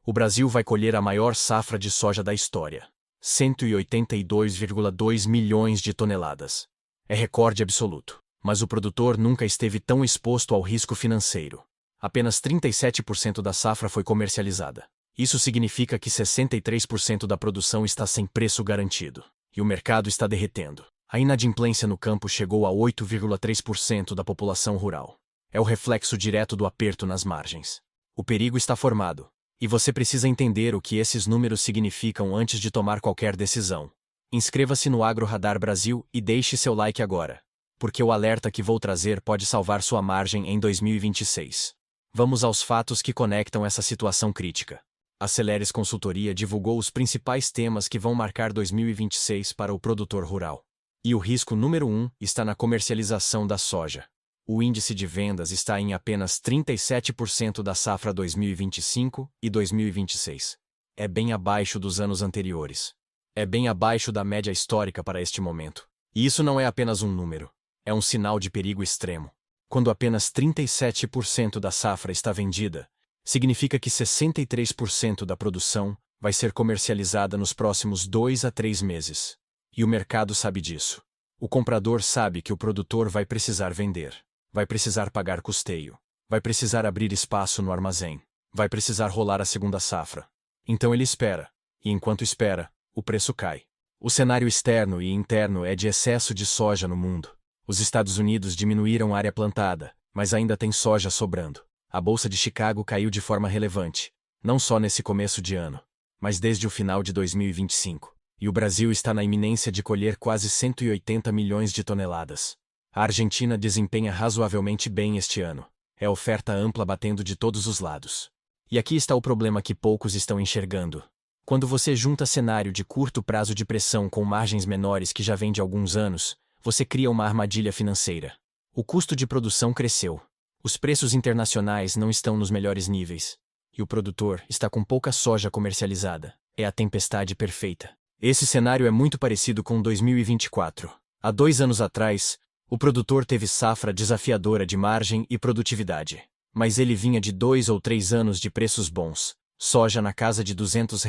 O Brasil vai colher a maior safra de soja da história. 182,2 milhões de toneladas. É recorde absoluto. Mas o produtor nunca esteve tão exposto ao risco financeiro. Apenas 37% da safra foi comercializada. Isso significa que 63% da produção está sem preço garantido. E o mercado está derretendo. A inadimplência no campo chegou a 8,3% da população rural. É o reflexo direto do aperto nas margens. O perigo está formado. E você precisa entender o que esses números significam antes de tomar qualquer decisão. Inscreva-se no Agro Radar Brasil e deixe seu like agora. Porque o alerta que vou trazer pode salvar sua margem em 2026. Vamos aos fatos que conectam essa situação crítica. A Celeres Consultoria divulgou os principais temas que vão marcar 2026 para o produtor rural. E o risco número 1 está na comercialização da soja. O índice de vendas está em apenas 37% da safra 2025 e 2026. É bem abaixo dos anos anteriores. É bem abaixo da média histórica para este momento. E isso não é apenas um número. É um sinal de perigo extremo. Quando apenas 37% da safra está vendida, significa que 63% da produção vai ser comercializada nos próximos 2 a 3 meses. E o mercado sabe disso. O comprador sabe que o produtor vai precisar vender. Vai precisar pagar custeio. Vai precisar abrir espaço no armazém. Vai precisar rolar a segunda safra. Então ele espera. E enquanto espera, o preço cai. O cenário externo e interno é de excesso de soja no mundo. Os Estados Unidos diminuíram a área plantada, mas ainda tem soja sobrando. A Bolsa de Chicago caiu de forma relevante, não só nesse começo de ano, mas desde o final de 2025. E o Brasil está na iminência de colher quase 180 milhões de toneladas. A Argentina desempenha razoavelmente bem este ano. É oferta ampla batendo de todos os lados. E aqui está o problema que poucos estão enxergando. Quando você junta cenário de curto prazo de pressão com margens menores que já vem de alguns anos, você cria uma armadilha financeira. O custo de produção cresceu. Os preços internacionais não estão nos melhores níveis. E o produtor está com pouca soja comercializada. É a tempestade perfeita. Esse cenário é muito parecido com 2024. Há 2 anos atrás, o produtor teve safra desafiadora de margem e produtividade. Mas ele vinha de 2 ou 3 anos de preços bons. Soja na casa de R$ 200.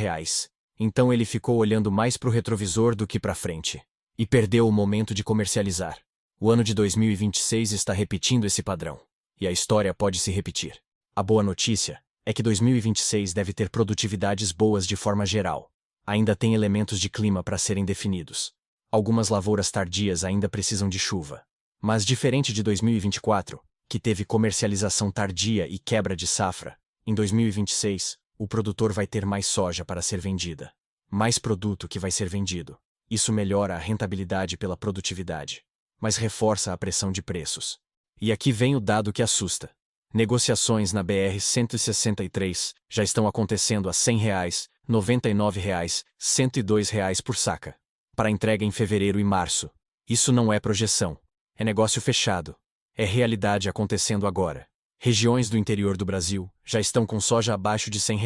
Então ele ficou olhando mais para o retrovisor do que para frente. E perdeu o momento de comercializar. O ano de 2026 está repetindo esse padrão. E a história pode se repetir. A boa notícia é que 2026 deve ter produtividades boas de forma geral. Ainda tem elementos de clima para serem definidos. Algumas lavouras tardias ainda precisam de chuva. Mas diferente de 2024, que teve comercialização tardia e quebra de safra, em 2026, o produtor vai ter mais soja para ser vendida. Mais produto que vai ser vendido. Isso melhora a rentabilidade pela produtividade, mas reforça a pressão de preços. E aqui vem o dado que assusta. Negociações na BR-163 já estão acontecendo a R$ 100, R$ 99, R$ 102 por saca. Para entrega em fevereiro e março. Isso não é projeção. É negócio fechado. É realidade acontecendo agora. Regiões do interior do Brasil já estão com soja abaixo de R$ 100.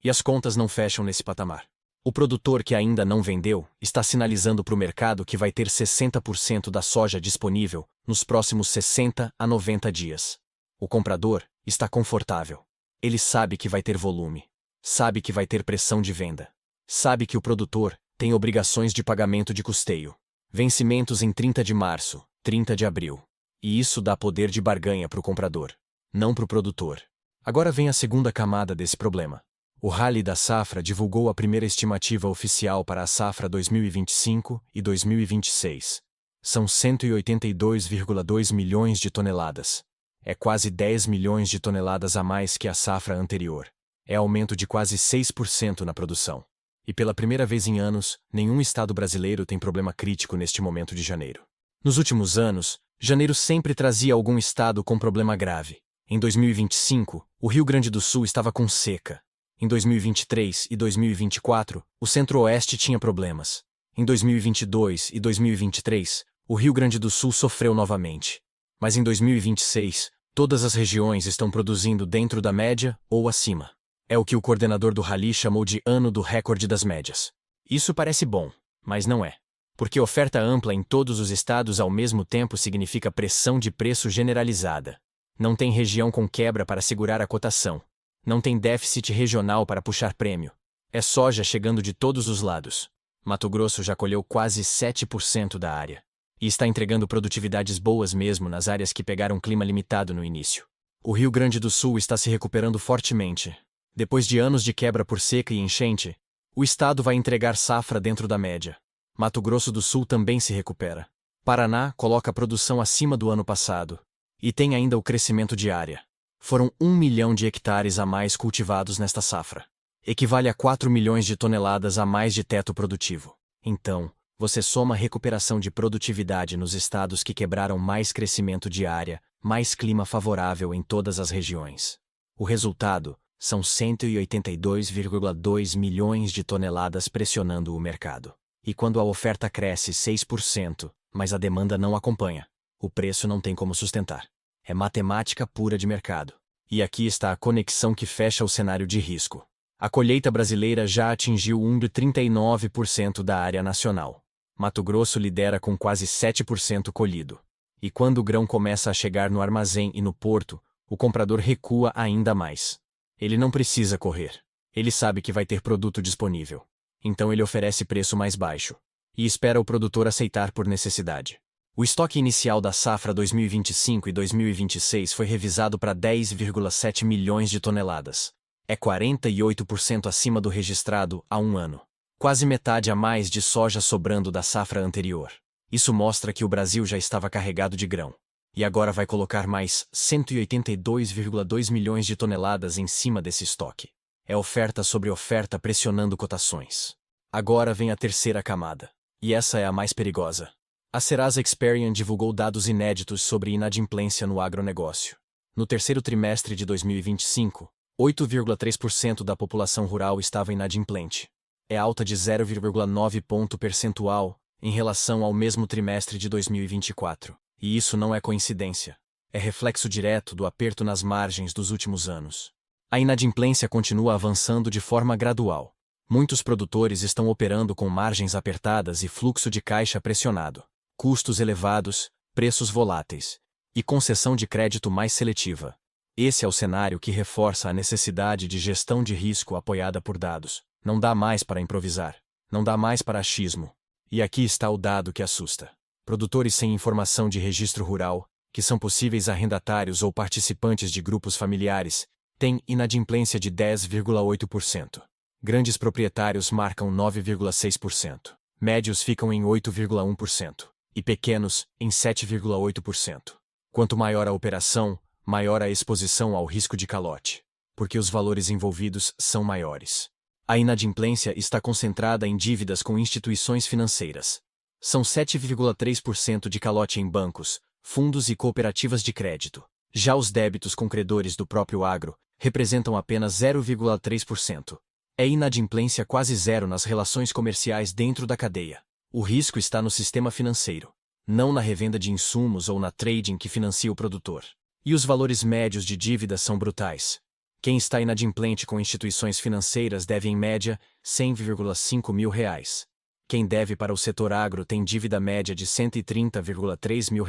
E as contas não fecham nesse patamar. O produtor que ainda não vendeu está sinalizando para o mercado que vai ter 60% da soja disponível nos próximos 60 a 90 dias. O comprador está confortável. Ele sabe que vai ter volume. Sabe que vai ter pressão de venda. Sabe que o produtor tem obrigações de pagamento de custeio. Vencimentos em 30 de março, 30 de abril. E isso dá poder de barganha para o comprador, não para o produtor. Agora vem a segunda camada desse problema. O Rally da Safra divulgou a primeira estimativa oficial para a safra 2025 e 2026. São 182,2 milhões de toneladas. É quase 10 milhões de toneladas a mais que a safra anterior. É aumento de quase 6% na produção. E pela primeira vez em anos, nenhum estado brasileiro tem problema crítico neste momento de janeiro. Nos últimos anos, janeiro sempre trazia algum estado com problema grave. Em 2025, o Rio Grande do Sul estava com seca. Em 2023 e 2024, o Centro-Oeste tinha problemas. Em 2022 e 2023, o Rio Grande do Sul sofreu novamente. Mas em 2026, todas as regiões estão produzindo dentro da média ou acima. É o que o coordenador do Rally chamou de ano do recorde das médias. Isso parece bom, mas não é. Porque oferta ampla em todos os estados ao mesmo tempo significa pressão de preço generalizada. Não tem região com quebra para segurar a cotação. Não tem déficit regional para puxar prêmio. É soja chegando de todos os lados. Mato Grosso já colheu quase 7% da área. E está entregando produtividades boas mesmo nas áreas que pegaram clima limitado no início. O Rio Grande do Sul está se recuperando fortemente. Depois de anos de quebra por seca e enchente, o estado vai entregar safra dentro da média. Mato Grosso do Sul também se recupera. Paraná coloca a produção acima do ano passado. E tem ainda o crescimento de área. Foram 1 milhão de hectares a mais cultivados nesta safra. Equivale a 4 milhões de toneladas a mais de teto produtivo. Então, você soma a recuperação de produtividade nos estados que quebraram mais crescimento de área, mais clima favorável em todas as regiões. O resultado são 182,2 milhões de toneladas pressionando o mercado. E quando a oferta cresce 6%, mas a demanda não acompanha, o preço não tem como sustentar. É matemática pura de mercado. E aqui está a conexão que fecha o cenário de risco. A colheita brasileira já atingiu 39% da área nacional. Mato Grosso lidera com quase 7% colhido. E quando o grão começa a chegar no armazém e no porto, o comprador recua ainda mais. Ele não precisa correr. Ele sabe que vai ter produto disponível. Então ele oferece preço mais baixo. E espera o produtor aceitar por necessidade. O estoque inicial da safra 2025 e 2026 foi revisado para 10,7 milhões de toneladas. É 48% acima do registrado há um ano. Quase metade a mais de soja sobrando da safra anterior. Isso mostra que o Brasil já estava carregado de grão. E agora vai colocar mais 182,2 milhões de toneladas em cima desse estoque. É oferta sobre oferta pressionando cotações. Agora vem a terceira camada. E essa é a mais perigosa. A Serasa Experian divulgou dados inéditos sobre inadimplência no agronegócio. No terceiro trimestre de 2025, 8,3% da população rural estava inadimplente. É alta de 0,9 ponto percentual em relação ao mesmo trimestre de 2024. E isso não é coincidência. É reflexo direto do aperto nas margens dos últimos anos. A inadimplência continua avançando de forma gradual. Muitos produtores estão operando com margens apertadas e fluxo de caixa pressionado. Custos elevados, preços voláteis e concessão de crédito mais seletiva. Esse é o cenário que reforça a necessidade de gestão de risco apoiada por dados. Não dá mais para improvisar. Não dá mais para achismo. E aqui está o dado que assusta. Produtores sem informação de registro rural, que são possíveis arrendatários ou participantes de grupos familiares, têm inadimplência de 10,8%. Grandes proprietários marcam 9,6%. Médios ficam em 8,1%. E pequenos, em 7,8%. Quanto maior a operação, maior a exposição ao risco de calote. Porque os valores envolvidos são maiores. A inadimplência está concentrada em dívidas com instituições financeiras. São 7,3% de calote em bancos, fundos e cooperativas de crédito. Já os débitos com credores do próprio agro representam apenas 0,3%. É inadimplência quase zero nas relações comerciais dentro da cadeia. O risco está no sistema financeiro, não na revenda de insumos ou na trading que financia o produtor. E os valores médios de dívida são brutais. Quem está inadimplente com instituições financeiras deve em média R$100,5 mil. Quem deve para o setor agro tem dívida média de R$130,3 mil.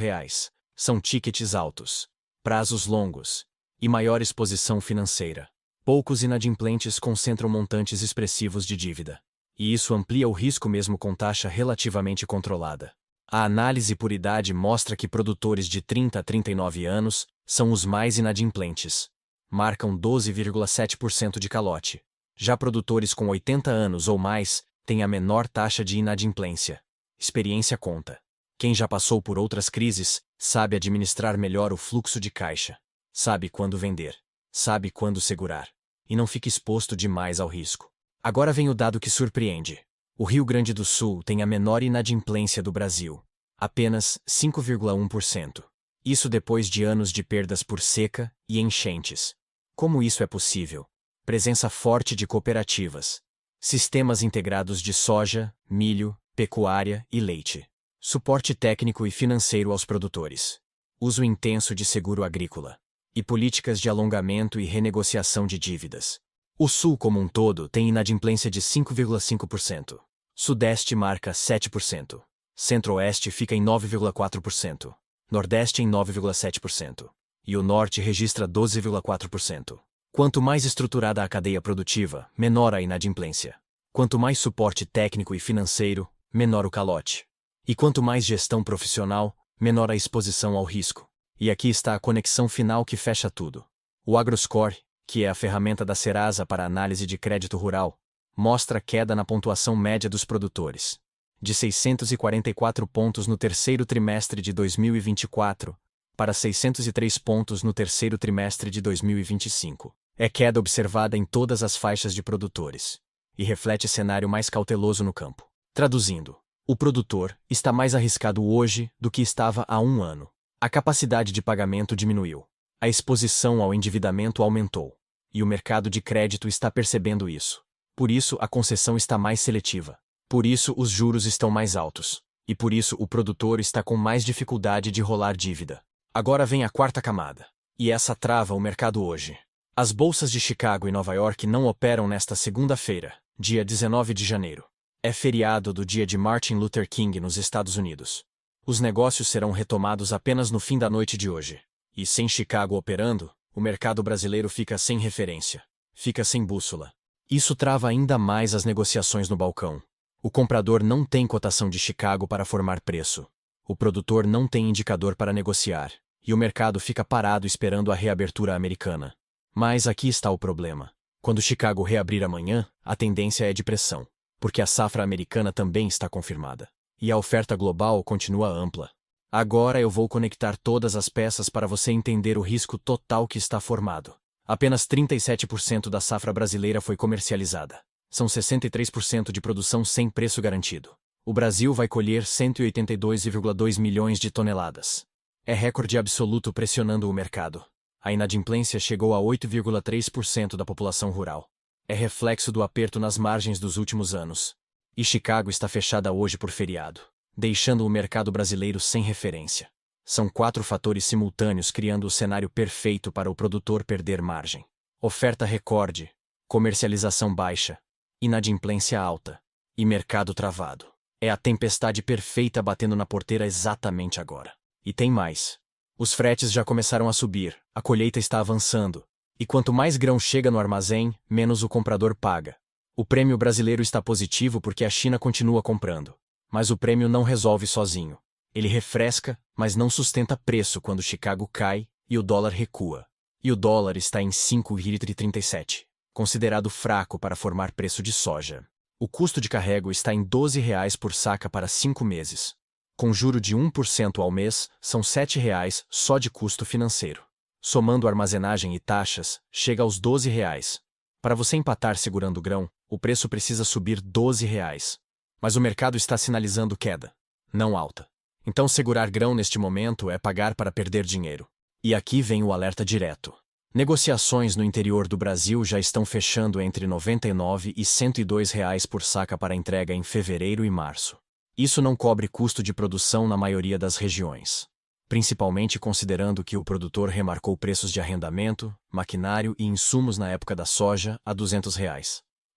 São tickets altos, prazos longos e maior exposição financeira. Poucos inadimplentes concentram montantes expressivos de dívida. E isso amplia o risco mesmo com taxa relativamente controlada. A análise por idade mostra que produtores de 30 a 39 anos são os mais inadimplentes. Marcam 12,7% de calote. Já produtores com 80 anos ou mais têm a menor taxa de inadimplência. Experiência conta. Quem já passou por outras crises sabe administrar melhor o fluxo de caixa. Sabe quando vender. Sabe quando segurar. E não fica exposto demais ao risco. Agora vem o dado que surpreende. O Rio Grande do Sul tem a menor inadimplência do Brasil. Apenas 5,1%. Isso depois de anos de perdas por seca e enchentes. Como isso é possível? Presença forte de cooperativas. Sistemas integrados de soja, milho, pecuária e leite. Suporte técnico e financeiro aos produtores. Uso intenso de seguro agrícola. E políticas de alongamento e renegociação de dívidas. O Sul como um todo tem inadimplência de 5,5%. Sudeste marca 7%. Centro-Oeste fica em 9,4%. Nordeste em 9,7%. E o Norte registra 12,4%. Quanto mais estruturada a cadeia produtiva, menor a inadimplência. Quanto mais suporte técnico e financeiro, menor o calote. E quanto mais gestão profissional, menor a exposição ao risco. E aqui está a conexão final que fecha tudo. O AgroScore, que é a ferramenta da Serasa para análise de crédito rural, mostra queda na pontuação média dos produtores, de 644 pontos no terceiro trimestre de 2024 para 603 pontos no terceiro trimestre de 2025. É queda observada em todas as faixas de produtores e reflete cenário mais cauteloso no campo. Traduzindo, o produtor está mais arriscado hoje do que estava há um ano. A capacidade de pagamento diminuiu, a exposição ao endividamento aumentou, e o mercado de crédito está percebendo isso. Por isso, a concessão está mais seletiva. Por isso, os juros estão mais altos. E por isso, o produtor está com mais dificuldade de rolar dívida. Agora vem a quarta camada. E essa trava o mercado hoje. As bolsas de Chicago e Nova York não operam nesta segunda-feira, dia 19 de janeiro. É feriado do dia de Martin Luther King nos Estados Unidos. Os negócios serão retomados apenas no fim da noite de hoje. E sem Chicago operando, o mercado brasileiro fica sem referência. Fica sem bússola. Isso trava ainda mais as negociações no balcão. O comprador não tem cotação de Chicago para formar preço. O produtor não tem indicador para negociar. E o mercado fica parado esperando a reabertura americana. Mas aqui está o problema. Quando Chicago reabrir amanhã, a tendência é de pressão, porque a safra americana também está confirmada. E a oferta global continua ampla. Agora eu vou conectar todas as peças para você entender o risco total que está formado. Apenas 37% da safra brasileira foi comercializada. São 63% de produção sem preço garantido. O Brasil vai colher 182,2 milhões de toneladas. É recorde absoluto pressionando o mercado. A inadimplência chegou a 8,3% da população rural. É reflexo do aperto nas margens dos últimos anos. E Chicago está fechada hoje por feriado, deixando o mercado brasileiro sem referência. São 4 fatores simultâneos criando o cenário perfeito para o produtor perder margem. Oferta recorde, comercialização baixa, inadimplência alta e mercado travado. É a tempestade perfeita batendo na porteira exatamente agora. E tem mais. Os fretes já começaram a subir, a colheita está avançando, e quanto mais grão chega no armazém, menos o comprador paga. O prêmio brasileiro está positivo porque a China continua comprando. Mas o prêmio não resolve sozinho. Ele refresca, mas não sustenta preço quando Chicago cai e o dólar recua. E o dólar está em 5,37, considerado fraco para formar preço de soja. O custo de carrego está em R$ 12 por saca para 5 meses. Com juro de 1% ao mês, são R$ 7 só de custo financeiro. Somando armazenagem e taxas, chega aos R$ 12. Para você empatar segurando o grão, o preço precisa subir R$ 12. Mas o mercado está sinalizando queda, não alta. Então segurar grão neste momento é pagar para perder dinheiro. E aqui vem o alerta direto. Negociações no interior do Brasil já estão fechando entre R$ 99 e R$ 102 por saca para entrega em fevereiro e março. Isso não cobre custo de produção na maioria das regiões, principalmente considerando que o produtor remarcou preços de arrendamento, maquinário e insumos na época da soja a R$ 200.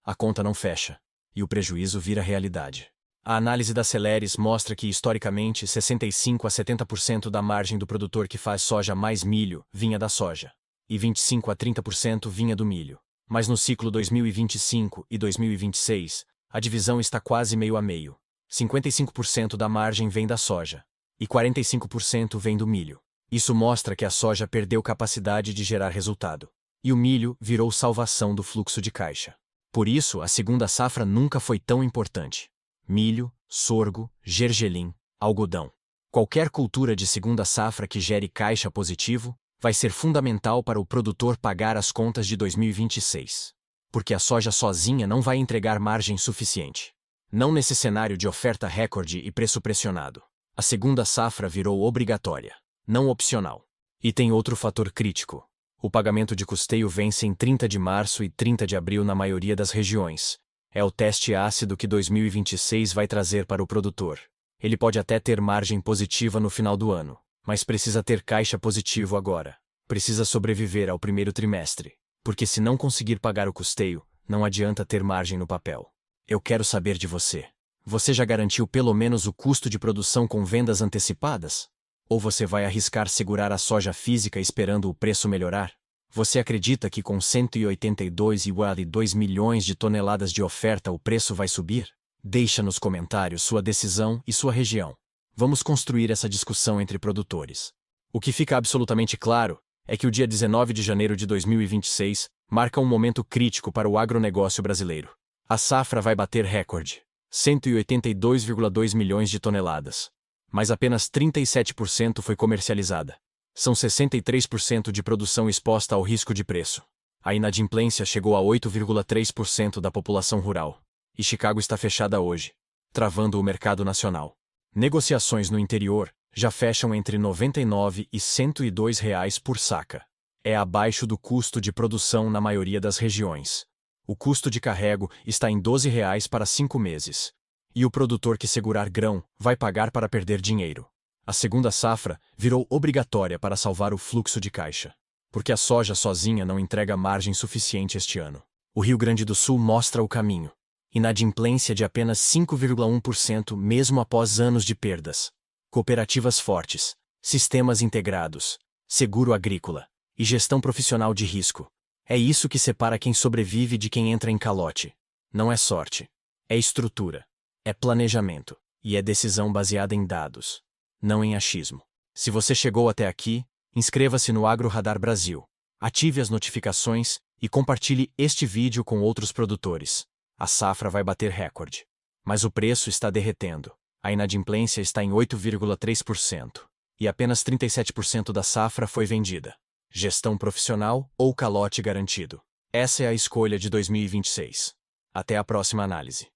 A conta não fecha, e o prejuízo vira realidade. A análise da Celeris mostra que, historicamente, 65 a 70% da margem do produtor que faz soja mais milho vinha da soja, e 25 a 30% vinha do milho. Mas no ciclo 2025 e 2026, a divisão está quase meio a meio. 55% da margem vem da soja, e 45% vem do milho. Isso mostra que a soja perdeu capacidade de gerar resultado, e o milho virou salvação do fluxo de caixa. Por isso, a segunda safra nunca foi tão importante. Milho, sorgo, gergelim, algodão. Qualquer cultura de segunda safra que gere caixa positivo vai ser fundamental para o produtor pagar as contas de 2026. Porque a soja sozinha não vai entregar margem suficiente. Não nesse cenário de oferta recorde e preço pressionado. A segunda safra virou obrigatória, não opcional. E tem outro fator crítico. O pagamento de custeio vence em 30 de março e 30 de abril na maioria das regiões. É o teste ácido que 2026 vai trazer para o produtor. Ele pode até ter margem positiva no final do ano, mas precisa ter caixa positivo agora. Precisa sobreviver ao primeiro trimestre, porque se não conseguir pagar o custeio, não adianta ter margem no papel. Eu quero saber de você. Você já garantiu pelo menos o custo de produção com vendas antecipadas? Ou você vai arriscar segurar a soja física esperando o preço melhorar? Você acredita que com 182,2 milhões de toneladas de oferta o preço vai subir? Deixa nos comentários sua decisão e sua região. Vamos construir essa discussão entre produtores. O que fica absolutamente claro é que o dia 19 de janeiro de 2026 marca um momento crítico para o agronegócio brasileiro. A safra vai bater recorde, 182,2 milhões de toneladas. Mas apenas 37% foi comercializada. São 63% de produção exposta ao risco de preço. A inadimplência chegou a 8,3% da população rural. E Chicago está fechada hoje, travando o mercado nacional. Negociações no interior já fecham entre R$ 99 e R$ 102 por saca. É abaixo do custo de produção na maioria das regiões. O custo de carrego está em R$ 12 para 5 meses. E o produtor que segurar grão vai pagar para perder dinheiro. A segunda safra virou obrigatória para salvar o fluxo de caixa. Porque a soja sozinha não entrega margem suficiente este ano. O Rio Grande do Sul mostra o caminho. Inadimplência de apenas 5,1% mesmo após anos de perdas. Cooperativas fortes, sistemas integrados, seguro agrícola e gestão profissional de risco. É isso que separa quem sobrevive de quem entra em calote. Não é sorte. É estrutura. É planejamento. E é decisão baseada em dados. Não em achismo. Se você chegou até aqui, inscreva-se no Agro Radar Brasil. Ative as notificações e compartilhe este vídeo com outros produtores. A safra vai bater recorde. Mas o preço está derretendo. A inadimplência está em 8,3%. E apenas 37% da safra foi vendida. Gestão profissional ou calote garantido? Essa é a escolha de 2026. Até a próxima análise.